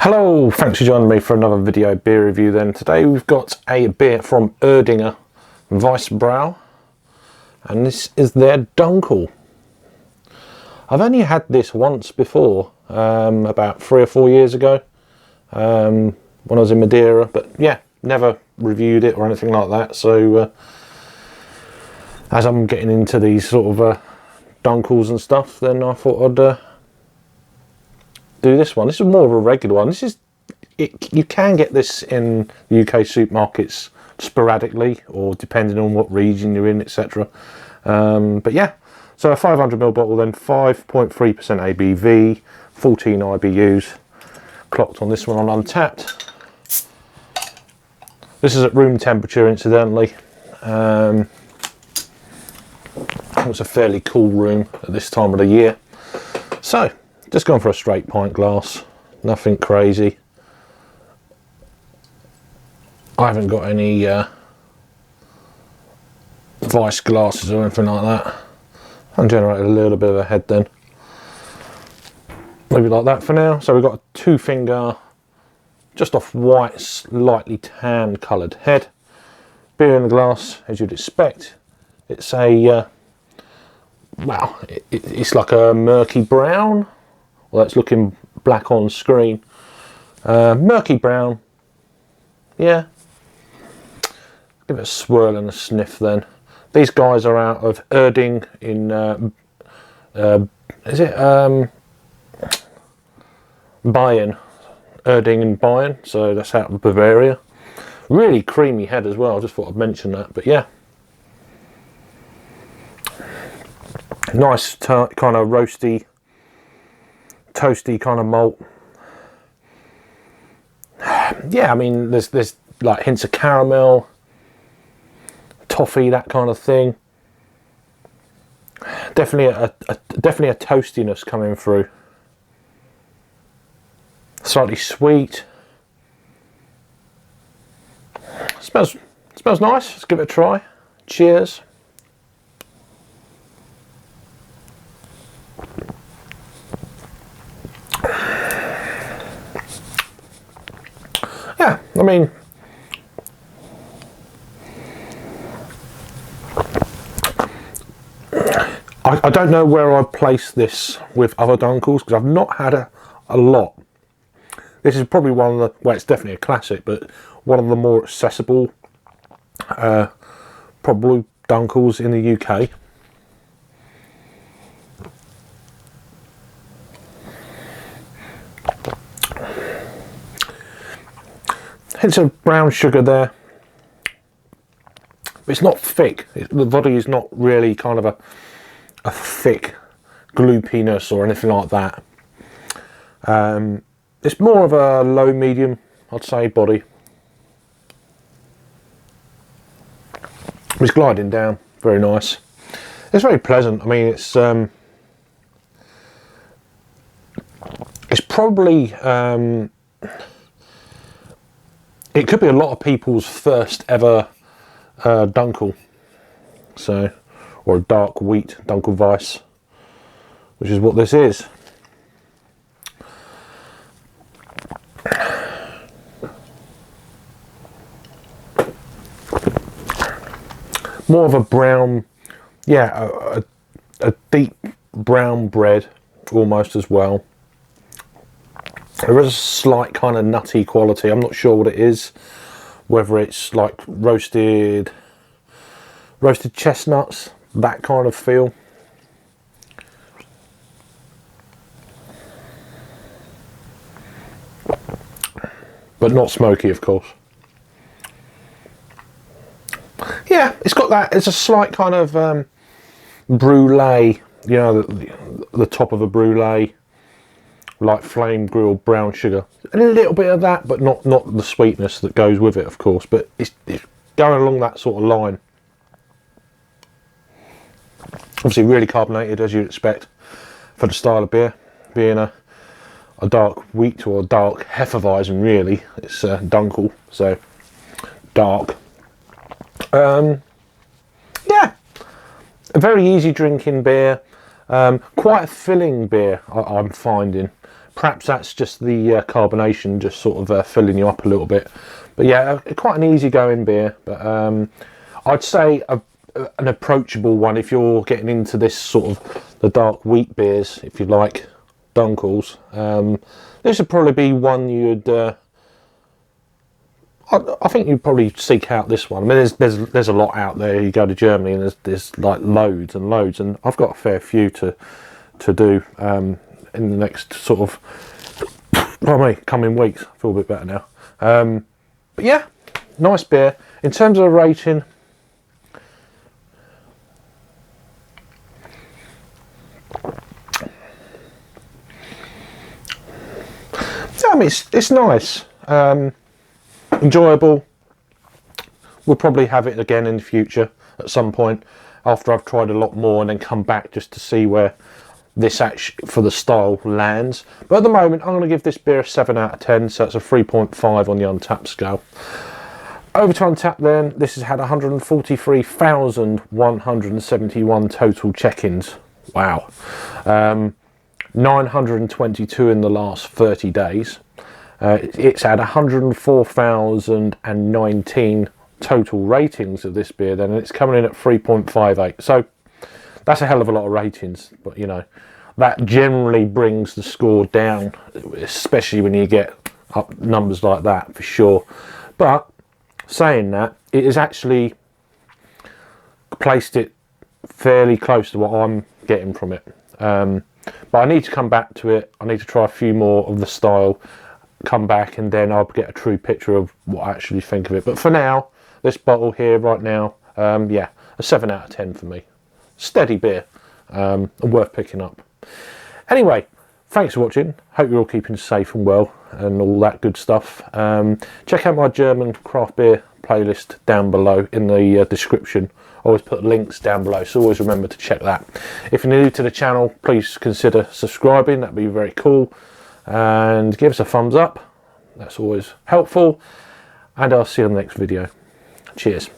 Hello, thanks for joining me for another video beer review then. Today we've got a beer from Erdinger Weissbräu and this is their Dunkel. I've only had this once before, about 3 or 4 years ago when I was in Madeira, but yeah, never reviewed it or anything like that. So as I'm getting into these sort of Dunkels and stuff, then I thought I'd do this one. This is more of a regular one. This is you can get this in the UK supermarkets sporadically or depending on what region you're in, etc. But yeah, so a 500ml bottle, then 5.3% ABV, 14 IBUs, clocked on this one on Untapped. This is at room temperature, incidentally. It's a fairly cool room at this time of the year. So just going for a straight pint glass, nothing crazy. I haven't got any vice glasses or anything like that. I'll generate a little bit of a head then. Maybe like that for now. So we've got a 2-finger, just off white, slightly tan coloured head. Beer in the glass, as you'd expect. It's a, well, it's like a murky brown. Well, it's looking black on screen. Murky brown. Yeah. Give it a swirl and a sniff then. These guys are out of Erding in, is it Bayern? Erding in Bayern, so that's out of Bavaria. Really creamy head as well, I just thought I'd mention that, but yeah. Nice kind of roasty, toasty kind of malt. Yeah, I mean there's like hints of caramel, toffee, that kind of thing. Definitely a toastiness coming through. Slightly sweet. Smells nice. Let's give it a try. Cheers. Yeah, I mean, I don't know where I'd place this with other Dunkels because I've not had a lot. This is probably one of the, well, it's definitely a classic, but one of the more accessible probably Dunkels in the UK. Hints of brown sugar there, but it's not thick. The body is not really kind of a thick gloopiness or anything like that. It's more of a low medium, I'd say, body. It's gliding down, very nice. It's very pleasant. I mean, it's probably it could be a lot of people's first ever Dunkel, so, or a dark wheat Dunkelweiss, which is what this is. More of a brown, yeah, a deep brown bread almost as well. There is a slight kind of nutty quality. I'm not sure what it is, whether it's like roasted chestnuts, that kind of feel. But not smoky, of course. Yeah, it's got that. It's a slight kind of brulee, you know, the top of a brulee, like flame grilled brown sugar. A little bit of that, but not the sweetness that goes with it, of course. But it's going along that sort of line. Obviously, really carbonated, as you'd expect for the style of beer, being a dark wheat or a dark Hefeweizen. Really, it's Dunkel, so dark. Yeah, a very easy drinking beer, quite a filling beer I'm finding. Perhaps that's just the carbonation just sort of filling you up a little bit. But yeah, quite an easygoing beer. But I'd say an approachable one if you're getting into this sort of the dark wheat beers, if you like, Dunkels. This would probably be one you'd. I think you'd probably seek out this one. I mean, there's a lot out there. You go to Germany and there's like loads and loads, and I've got a fair few to do in the next sort of coming weeks. I feel a bit better now. But yeah, nice beer. In terms of the rating, I mean, it's nice, enjoyable. We'll probably have it again in the future at some point after I've tried a lot more, and then come back just to see where this actually for the style lands. But at the moment I'm going to give this beer a 7 out of 10, so it's a 3.5 on the Untapped scale. Over to Untapped then, this has had 143,171 total check-ins. Wow. 922 in the last 30 days. It's had 104,019 total ratings of this beer then, and it's coming in at 3.58. So that's a hell of a lot of ratings, but you know, that generally brings the score down, especially when you get up numbers like that, for sure. But saying that, it has actually placed it fairly close to what I'm getting from it. But I need to come back to it. I need to try a few more of the style, come back, and then I'll get a true picture of what I actually think of it. But for now, this bottle here right now, yeah, a 7 out of 10 for me. Steady beer, and worth picking up. Anyway, thanks for watching. Hope you're all keeping safe and well and all that good stuff. Check out my German craft beer playlist down below in the description. I always put links down below, so always remember to check that. If you're new to the channel, please consider subscribing. That'd be very cool. And give us a thumbs up. That's always helpful. And I'll see you on the next video. Cheers.